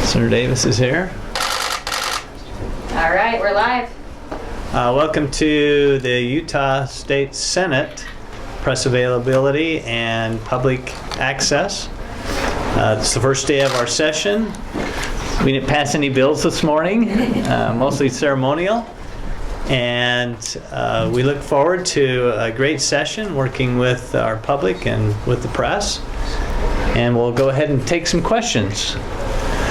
Senator Davis is here. All right, we're live. Welcome to the Utah State Senate press availability and public access. It's the first day of our session. We didn't pass any bills this morning, mostly ceremonial. And we look forward to a great session working with our public and with the press. And we'll go ahead and take some questions.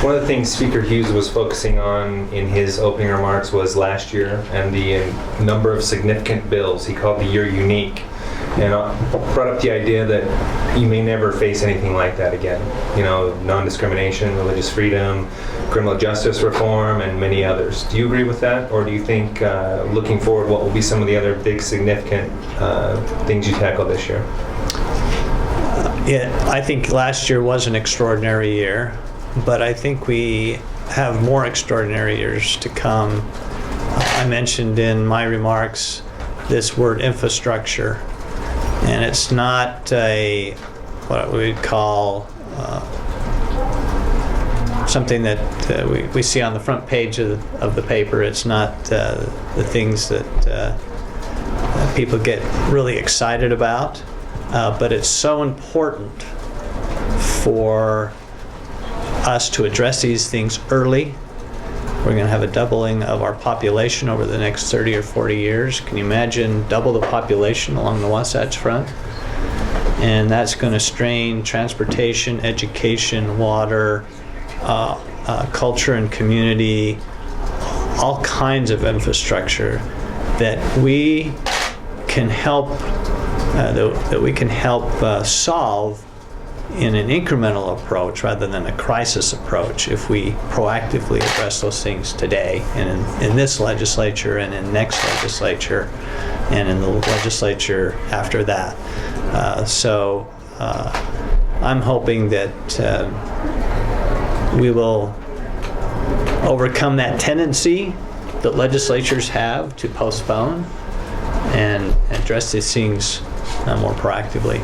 One of the things Speaker Hughes was focusing on in his opening remarks was last year and the number of significant bills. He called the year unique and brought up the idea that you may never face anything like that again. You know, non-discrimination, religious freedom, criminal justice reform, and many others. Do you agree with that? Or do you think, looking forward, what will be some of the other big significant things you tackle this year? Yeah, I think last year was an extraordinary year, but I think we have more extraordinary years to come. I mentioned in my remarks this word infrastructure, and it's not what we would call something that we see on the front page of the paper. It's not the things that people get really excited about. But it's so important for us to address these things early. We're going to have a doubling of our population over the next 30 or 40 years. Can you imagine double the population along the Wasatch Front? And that's going to strain transportation, education, water, culture and community, all kinds of infrastructure that we can help solve in an incremental approach rather than a crisis approach if we proactively address those things today and in this legislature and in next legislature and in the legislature after that. So I'm hoping that we will overcome that tendency that legislatures have to postpone and address these things more proactively.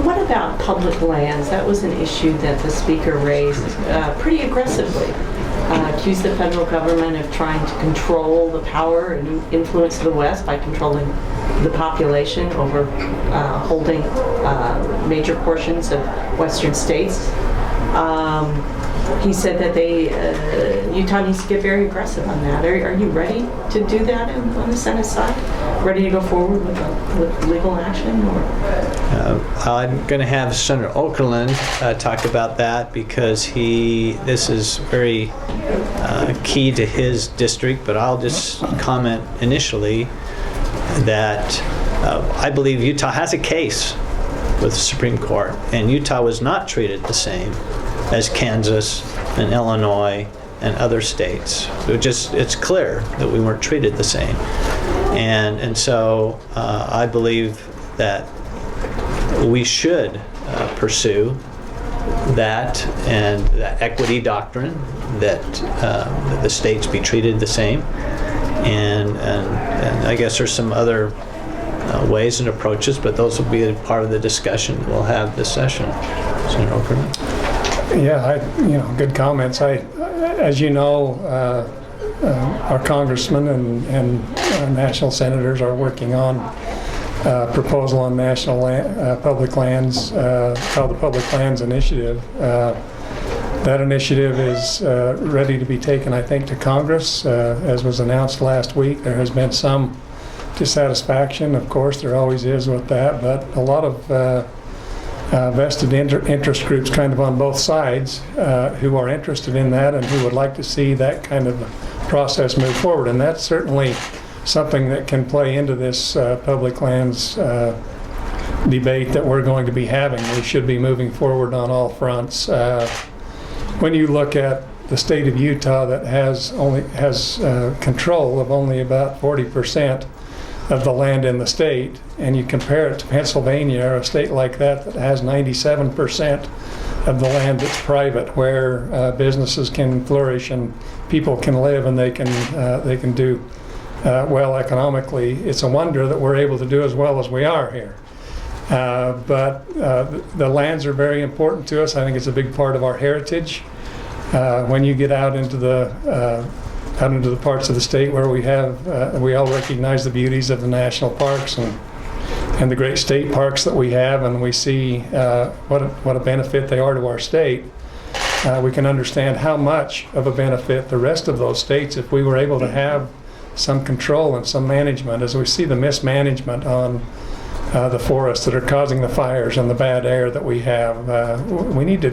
What about public lands? That was an issue that the speaker raised pretty aggressively. Accused the federal government of trying to control the power and influence the West by controlling the population over holding major portions of western states. He said that Utah needs to get very aggressive on that. Are you ready to do that on the Senate side? Ready to go forward with legal action? I'm going to have Senator Okerlund talk about that because this is very key to his district, but I'll just comment initially that I believe Utah has a case with the Supreme Court, and Utah was not treated the same as Kansas and Illinois and other states. It's clear that we weren't treated the same. And so I believe that we should pursue that and the equity doctrine that the states be treated the same. And I guess there's some other ways and approaches, but those will be a part of the discussion that we'll have this session. Senator Okerlund. Yeah, good comments. As you know, our congressmen and national senators are working on a proposal on national public lands called the Public Lands Initiative. That initiative is ready to be taken, I think, to Congress. As was announced last week, there has been some dissatisfaction. Of course, there always is with that, but a lot of vested interest groups kind of on both sides who are interested in that and who would like to see that kind of process move forward. And that's certainly something that can play into this public lands debate that we're going to be having. We should be moving forward on all fronts. When you look at the state of Utah that has control of only about 40% of the land in the state, and you compare it to Pennsylvania, or a state like that that has 97% of the land that's private, where businesses can flourish and people can live and they can do well economically. It's a wonder that we're able to do as well as we are here. But the lands are very important to us. I think it's a big part of our heritage. When you get out into the parts of the state where we all recognize the beauties of the national parks and the great state parks that we have, and we see what a benefit they are to our state. We can understand how much of a benefit the rest of those states, if we were able to have some control and some management, as we see the mismanagement on the forests that are causing the fires and the bad air that we have. We need to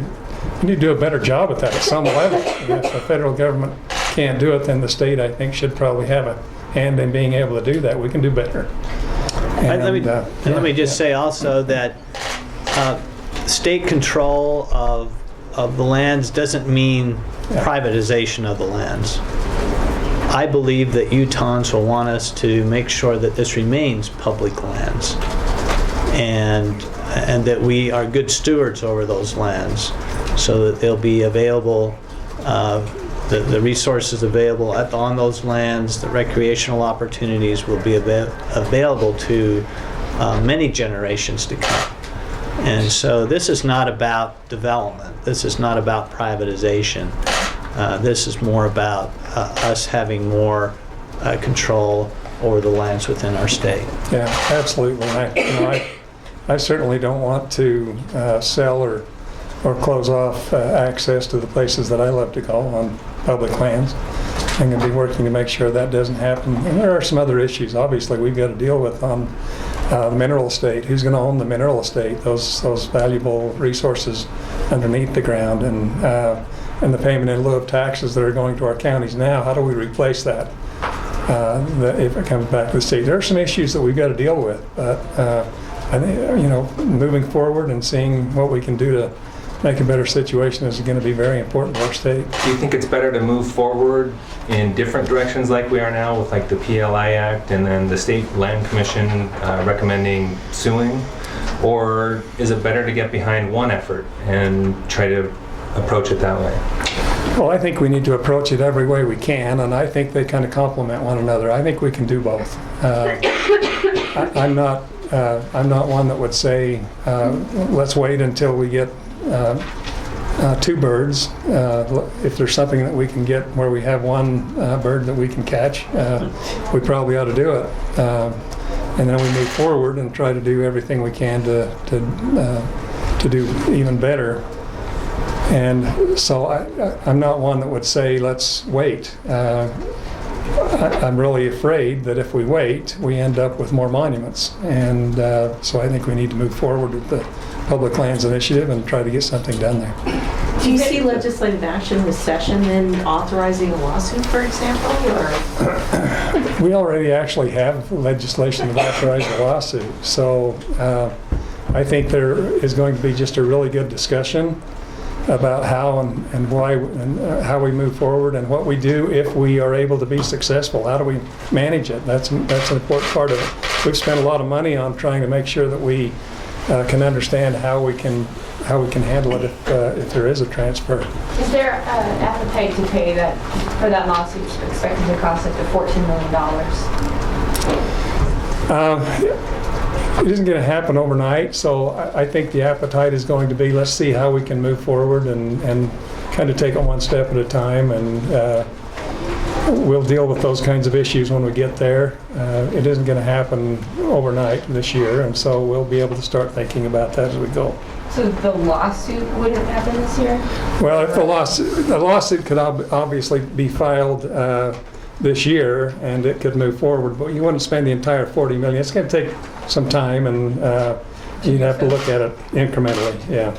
do a better job at that at some level. And if the federal government can't do it, then the state, I think, should probably have a hand in being able to do that. We can do better. And let me just say also that state control of the lands doesn't mean privatization of the lands. I believe that Utahns will want us to make sure that this remains public lands, and that we are good stewards over those lands, so that they'll be available, the resources available on those lands, the recreational opportunities will be available to many generations to come. And so this is not about development. This is not about privatization. This is more about us having more control over the lands within our state. Yeah, absolutely. I certainly don't want to sell or close off access to the places that I love to go on public lands. I'm going to be working to make sure that doesn't happen. And there are some other issues, obviously, we've got to deal with on the mineral estate. Who's going to own the mineral estate? Those valuable resources underneath the ground, and the payment in lieu of taxes that are going to our counties now. How do we replace that if it comes back to the state? There are some issues that we've got to deal with, but I think, moving forward and seeing what we can do to make a better situation is going to be very important to our state. Do you think it's better to move forward in different directions like we are now with like the PLI Act and then the State Land Commission recommending suing? Or is it better to get behind one effort and try to approach it that way? Well, I think we need to approach it every way we can, and I think they kind of complement one another. I think we can do both. I'm not one that would say, let's wait until we get two birds. If there's something that we can get where we have one bird that we can catch, we probably ought to do it. And then we move forward and try to do everything we can to do even better. And so I'm not one that would say, let's wait. I'm really afraid that if we wait, we end up with more monuments. And so I think we need to move forward with the Public Lands Initiative and try to get something done there. Do you see legislative action this session then authorizing a lawsuit, for example? Or? We already actually have legislation that authorizes a lawsuit. So I think there is going to be just a really good discussion about how and why and how we move forward and what we do if we are able to be successful. How do we manage it? That's an important part of it. We've spent a lot of money on trying to make sure that we can understand how we can handle it if there is a transfer. Is there an appetite to pay that for that lawsuit expected to cost up to $14 million? It isn't going to happen overnight, so I think the appetite is going to be, let's see how we can move forward and kind of take it one step at a time, and we'll deal with those kinds of issues when we get there. It isn't going to happen overnight this year, and so we'll be able to start thinking about that as we go. So the lawsuit wouldn't happen this year? Well, if the lawsuit could obviously be filed this year, and it could move forward, but you wouldn't spend the entire $40 million. It's going to take some time, and you'd have to look at it incrementally. Yeah.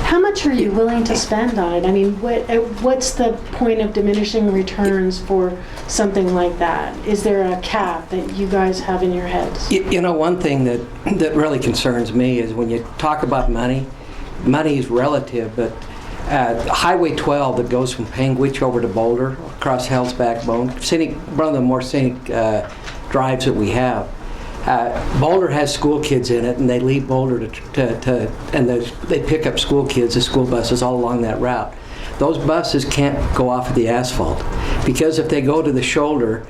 How much are you willing to spend on it? I mean, what's the point of diminishing returns for something like that? Is there a cap that you guys have in your heads? You know, one thing that really concerns me is when you talk about money is relative, but Highway 12 that goes from Panguitch over to Boulder, across Hell's Backbone, one of the more scenic drives that we have. Boulder has school kids in it, and they leave Boulder and they pick up school kids, the school buses all along that route. Those buses can't go off of the asphalt because if they go to the shoulder,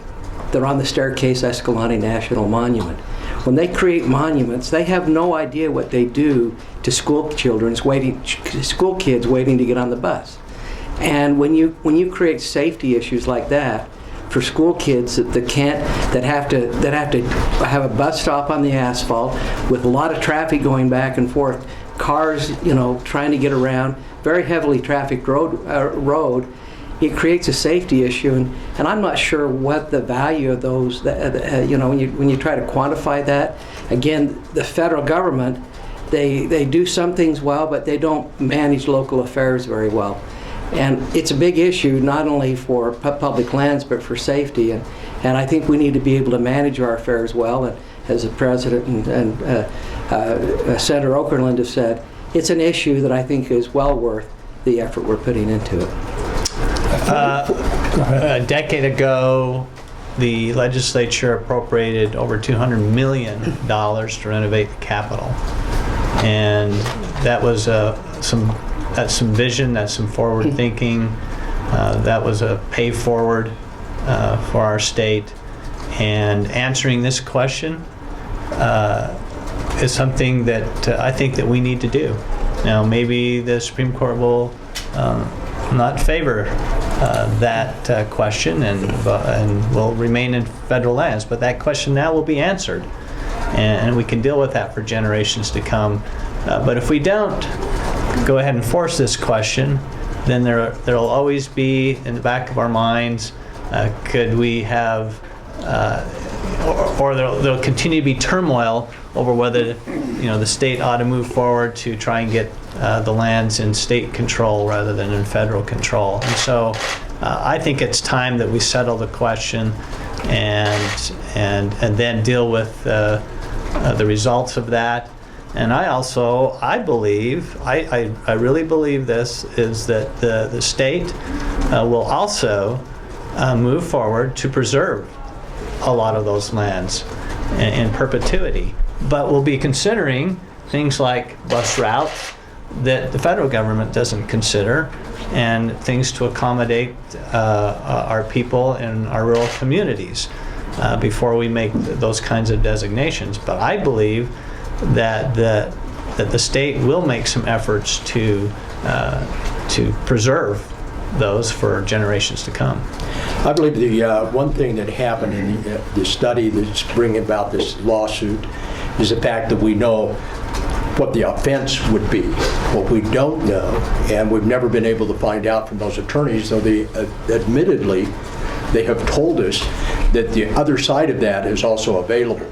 they're on the Staircase Escalante National Monument. When they create monuments, they have no idea what they do to school kids waiting to get on the bus. And when you create safety issues like that for school kids that have to have a bus stop on the asphalt with a lot of traffic going back and forth, cars, trying to get around, very heavily trafficked road, it creates a safety issue, and I'm not sure what the value of those, when you try to quantify that. Again, the federal government, they do some things well, but they don't manage local affairs very well. And it's a big issue, not only for public lands, but for safety. And I think we need to be able to manage our affairs well. And as the President and Senator Okerlund have said, it's an issue that I think is well worth the effort we're putting into it. A decade ago, the legislature appropriated over $200 million to renovate the Capitol. And that was that's some vision, that's some forward thinking. That was a pay forward for our state. And answering this question is something that I think that we need to do. Now, maybe the Supreme Court will not favor that question and will remain in federal lands, but that question now will be answered, and we can deal with that for generations to come. But if we don't go ahead and force this question, then there'll always be in the back of our minds, could we have, or there'll continue to be turmoil over whether the state ought to move forward to try and get the lands in state control rather than in federal control. And so I think it's time that we settle the question and then deal with the results of that. And I believe, I really believe this, is that the state will also move forward to preserve a lot of those lands in perpetuity. But we'll be considering things like bus routes that the federal government doesn't consider, and things to accommodate our people in our rural communities before we make those kinds of designations. But I believe that the state will make some efforts to preserve those for generations to come. I believe the one thing that happened in the study that's bringing about this lawsuit is the fact that we know what the offense would be. What we don't know, and we've never been able to find out from those attorneys, though they admittedly they have told us that the other side of that is also available.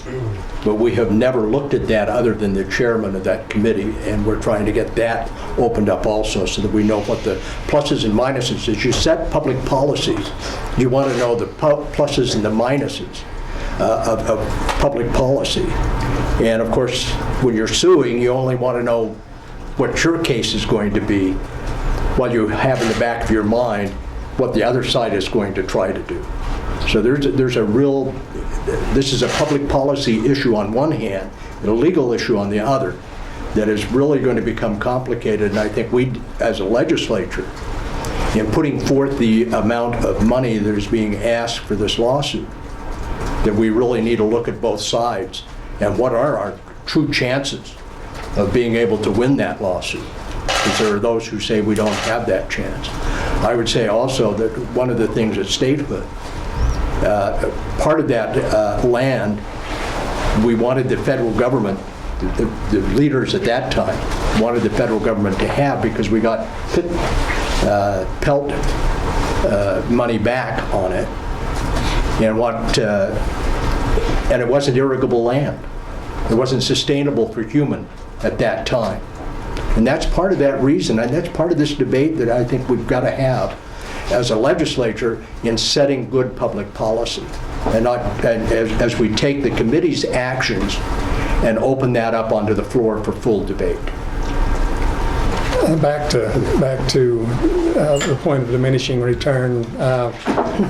But we have never looked at that other than the chairman of that committee, and we're trying to get that opened up also so that we know what the pluses and minuses. As you set public policies, you want to know the pluses and the minuses of public policy. And of course, when you're suing, you only want to know what your case is going to be while you have in the back of your mind what the other side is going to try to do. So there's a real, this is a public policy issue on one hand, and a legal issue on the other, that is really going to become complicated. And I think we, as a legislature, in putting forth the amount of money that is being asked for this lawsuit, that we really need to look at both sides and what are our true chances of being able to win that lawsuit. Because there are those who say we don't have that chance. I would say also that one of the things at statehood, part of that land, we wanted the federal government, the leaders at that time wanted the federal government to have, because we got Pelt money back on it, and it wasn't irrigable land. It wasn't sustainable for human at that time. And that's part of that reason, and that's part of this debate that I think we've got to have as a legislature in setting good public policy, and not as we take the committee's actions and open that up onto the floor for full debate. Back to the point of diminishing return.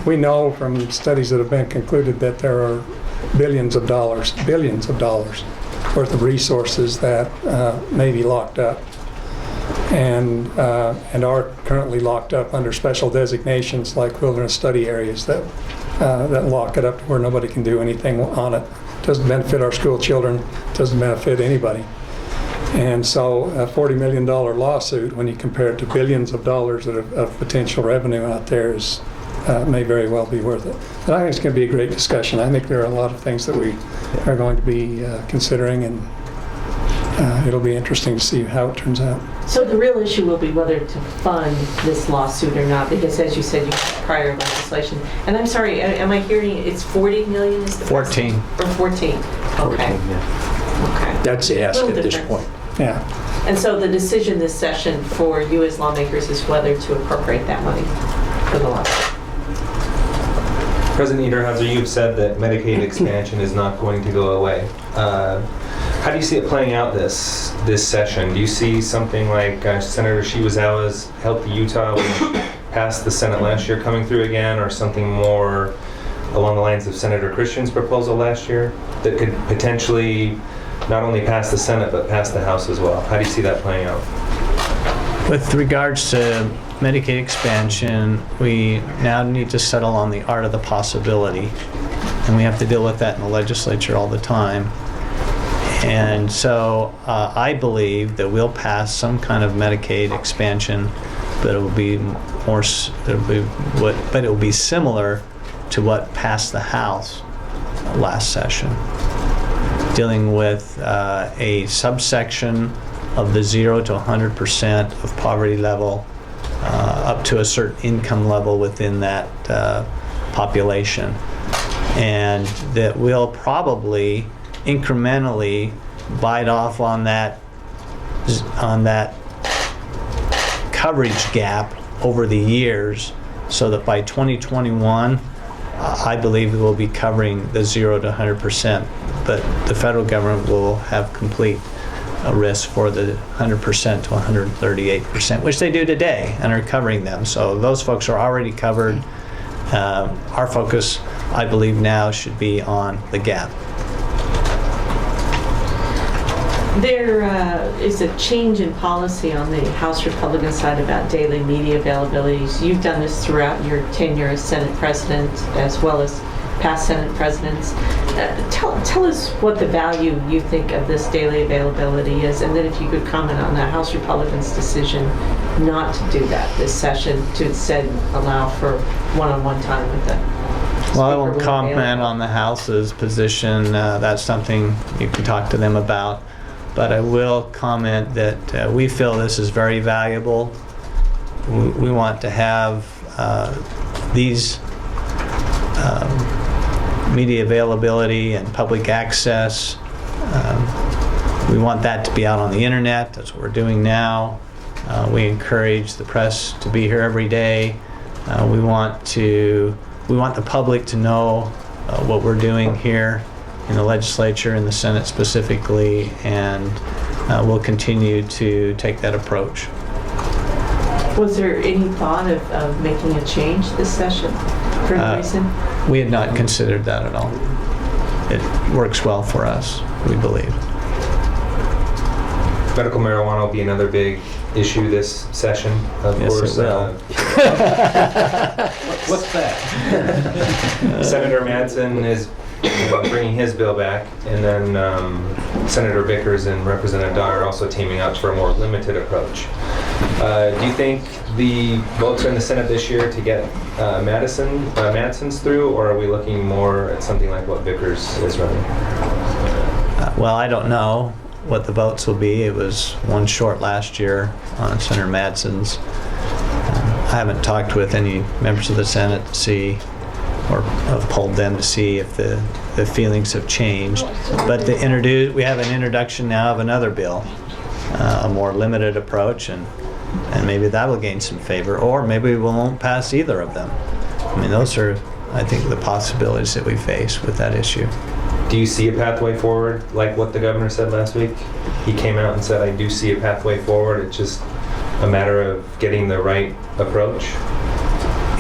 We know from studies that have been concluded that there are billions of dollars worth of resources that may be locked up and are currently locked up under special designations like wilderness study areas that lock it up to where nobody can do anything on it. Doesn't benefit our school children, doesn't benefit anybody. And so a $40 million lawsuit, when you compare it to billions of dollars of potential revenue out there, is may very well be worth it. And I think it's going to be a great discussion. I think there are a lot of things that we are going to be considering, and it'll be interesting to see how it turns out. So the real issue will be whether to fund this lawsuit or not, because as you said, you have prior legislation. And I'm sorry, am I hearing it's 40 million is the 14. Or 14? Okay. Okay. That's the ask Little at this difference. point. Yeah. And so the decision this session for you as lawmakers is whether to appropriate that money for the lawsuit. President Niederhauser, you've said that Medicaid expansion is not going to go away. How do you see it playing out this session? Do you see something like Senator Shiwazawa's Healthy Utah, which passed the Senate last year, coming through again, or something more along the lines of Senator Christian's proposal last year that could potentially not only pass the Senate but pass the House as well? How do you see that playing out? With regards to Medicaid expansion, we now need to settle on the art of the possibility, and we have to deal with that in the legislature all the time. And so I believe that we'll pass some kind of Medicaid expansion, but it will be but it will be similar to what passed the House last session, dealing with a subsection of the 0 to 100% of poverty level up to a certain income level within that population, and that will probably incrementally bite off on that coverage gap over the years, so that by 2021 I believe we will be covering the 0 to 100%, but the federal government will have complete risk for the 100% to 138%, which they do today and are covering them. So those folks are already covered. Our focus, I believe, now should be on the gap. There is a change in policy on the House Republican side about daily media availabilities. You've done this throughout your tenure as Senate President, as well as past Senate Presidents. Tell us what the value you think of this daily availability is, and then if you could comment on the House Republicans' decision not to do that this session, to instead allow for one-on-one time with the Well, I speaker won't when comment available. on the House's position. That's something you can talk to them about. But I will comment that we feel this is very valuable. We want to have these media availability and public access. We want that to be out on the internet. That's what we're doing now. We encourage the press to be here every day. We want the public to know what we're doing here in the legislature, in the Senate specifically, and we'll continue to take that approach. Was there any thought of making a change this session for any reason? We had not considered that at all. It works well for us, we believe. Medical marijuana will be another big issue this session, of Yes, course. it will. What's that? Senator Madsen is bringing his bill back, and then Senator Vickers and Representative Dyer are also teaming up for a more limited approach. Do you think the votes are in the Senate this year to get Madsen's through, or are we looking more at something like what Vickers is running? Well, I don't know what the votes will be. It was one short last year on Senator Madsen's. I haven't talked with any members of the Senate to see, or have polled them to see if the feelings have changed. But we have an introduction now of another bill, a more limited approach, and maybe that will gain some favor, or maybe we won't pass either of them. I mean, those are, I think, the possibilities that we face with that issue. Do you see a pathway forward, like what the governor said last week? He came out and said, I do see a pathway forward. It's just a matter of getting the right approach.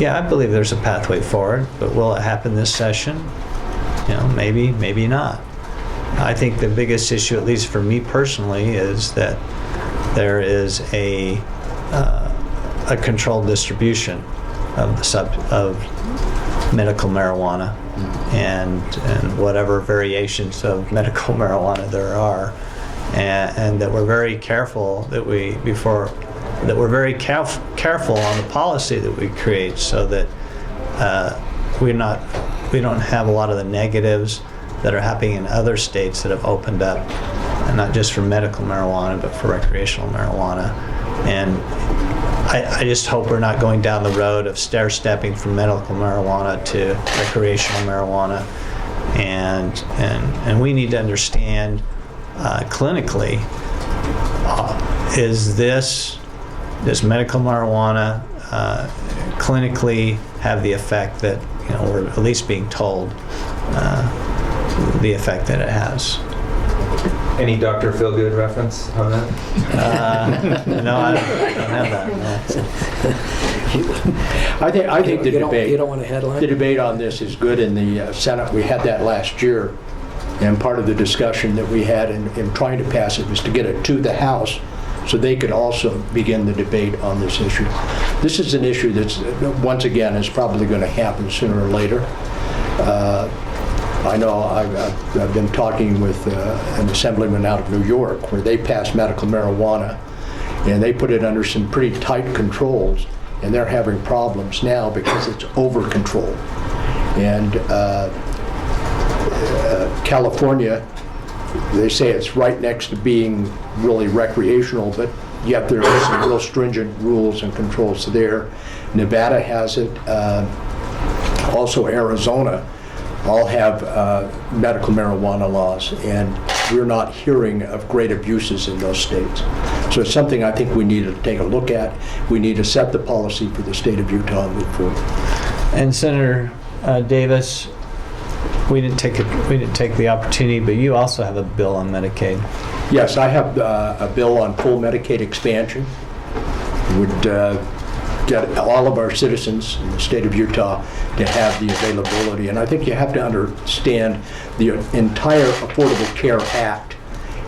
Yeah, I believe there's a pathway forward, but will it happen this session? You know, maybe not. I think the biggest issue, at least for me personally, is that there is a controlled distribution of medical marijuana and whatever variations of medical marijuana there are. and that we're very careful that we're very careful on the policy that we create, so that we don't have a lot of the negatives that are happening in other states that have opened up, and not just for medical marijuana, but for recreational marijuana. And I just hope we're not going down the road of stair-stepping from medical marijuana to recreational marijuana. And we need to understand clinically, does medical marijuana clinically have the effect that, we're at least being told the effect that it has? Any Dr. Feelgood reference on that? No, I don't have that. No. I think the debate. You don't want a headline? The debate on this is good in the Senate. We had that last year, and part of the discussion that we had in trying to pass it was to get it to the House so they could also begin the debate on this issue. This is an issue that's, once again, is probably going to happen sooner or later. I know I've been talking with an assemblyman out of New York where they passed medical marijuana, and they put it under some pretty tight controls, and they're having problems now because it's over control. And California, they say it's right next to being really recreational, but yet there are some real stringent rules and controls there. Nevada has it, also Arizona all have medical marijuana laws, and we're not hearing of great abuses in those states. So it's something I think we need to take a look at. We need to set the policy for the state of Utah and move forward. And Senator Davis, we didn't take the opportunity, but you also have a bill on Medicaid. Yes, I have a bill on full Medicaid expansion. Would get all of our citizens in the state of Utah to have the availability. And I think you have to understand the entire Affordable Care Act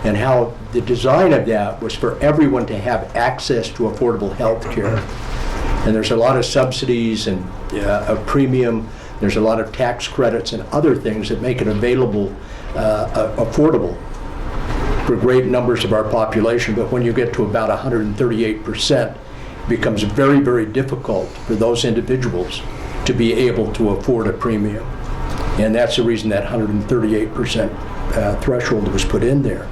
and how the design of that was for everyone to have access to affordable health care. And there's a lot of subsidies and a premium. There's a lot of tax credits and other things that make it available, affordable for great numbers of our population. But when you get to about 138%, it becomes very, very difficult for those individuals to be able to afford a premium. And that's the reason that 138% threshold was put in there,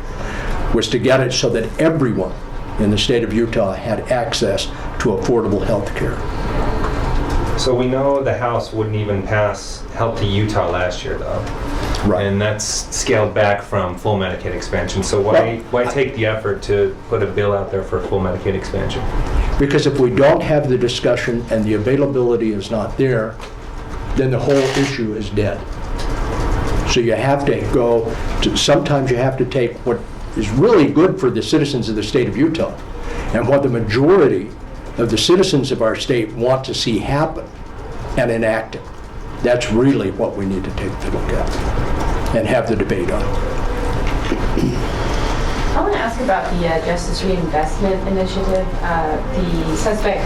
was to get it so that everyone in the state of Utah had access to affordable health care. So we know the House wouldn't even pass Help to Utah last year, though. Right. And that's scaled back from full Medicaid expansion. So why take the effort to put a bill out there for full Medicaid expansion? Because if we don't have the discussion and the availability is not there, then the whole issue is dead. So you have to go to, sometimes you have to take what is really good for the citizens of the state of Utah and what the majority of the citizens of our state want to see happen and enact it. That's really what we need to take a look at and have the debate on. I want to ask about the Justice Reinvestment Initiative. The suspect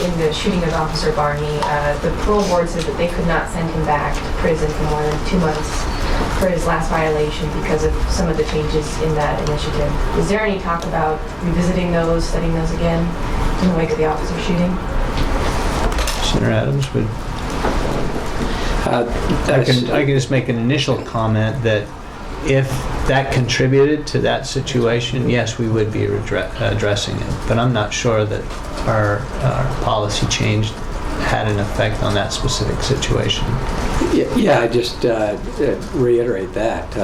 in the shooting of Officer Barney, the parole board says that they could not send him back to prison for more than 2 months for his last violation because of some of the changes in that initiative. Is there any talk about revisiting those, studying those again in the wake of the officer shooting? Senator Adams, would I can just make an initial comment that if that contributed to that situation, yes, we would be addressing it. But I'm not sure that our policy change had an effect on that specific situation. Yeah, I just reiterate that.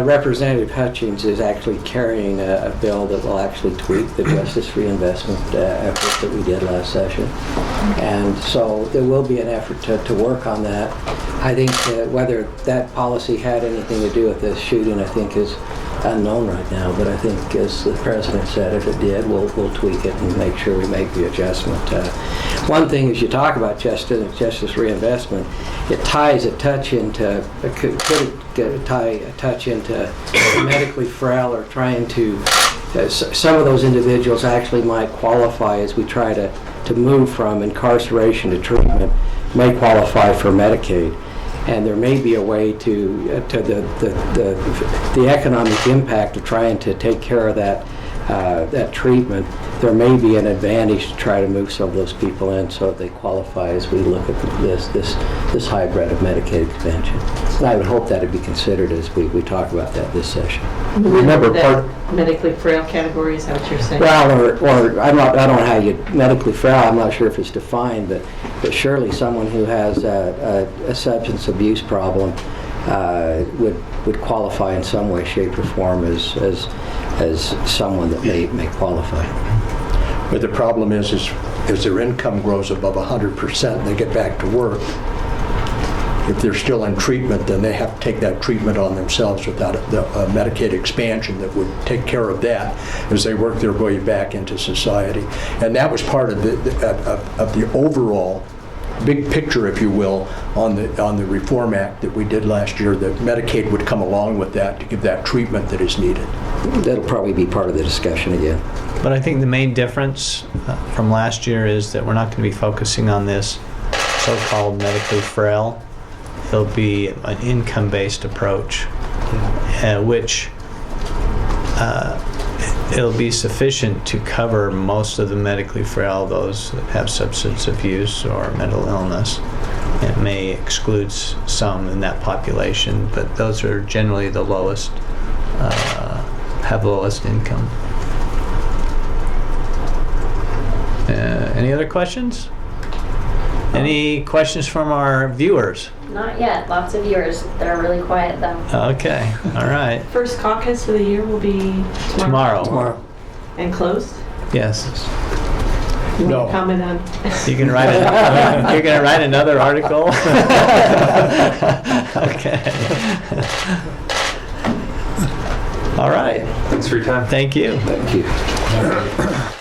Representative Hutchings is actually carrying a bill that will actually tweak the justice reinvestment effort that we did last session. And so there will be an effort to work on that. I think whether that policy had anything to do with this shooting, I think is unknown right now. But I think, as the President said, if it did, we'll tweak it and make sure we make the adjustment. One thing is you talk about justice reinvestment, it ties a touch into, could tie a touch into medically frail or trying to, some of those individuals actually might qualify as we try to move from incarceration to treatment, may qualify for Medicaid. and there may be a way to the economic impact of trying to take care of that treatment. There may be an advantage to try to move some of those people in so that they qualify as we look at this hybrid of Medicaid expansion. And I would hope that would be considered as we talk about that this session. Remember that medically frail category, is that what you're saying? Well, or I don't know how you medically frail. I'm not sure if it's defined, but surely someone who has a substance abuse problem would qualify in some way, shape, or form as someone that may qualify. But the problem is as their income grows above 100% and they get back to work, if they're still in treatment, then they have to take that treatment on themselves without the Medicaid expansion that would take care of that as they work their way back into society. And that was part of the overall big picture, if you will, on the Reform Act that we did last year, that Medicaid would come along with that to give that treatment that is needed. That'll probably be part of the discussion again. But I think the main difference from last year is that we're not going to be focusing on this so-called medically frail. It'll be an income-based approach, which it'll be sufficient to cover most of the medically frail, those that have substance abuse or mental illness. It may exclude some in that population, but those are generally the lowest, have the lowest income. Any other questions? Any questions from our viewers? Not yet. Lots of viewers that are really quiet though. Okay, all right. First caucus of the year will be tomorrow. Tomorrow. And closed? Yes. You No. want to comment on? You can write you're going to write another article? Okay. All right. Thanks for your time. Thank you. Thank you.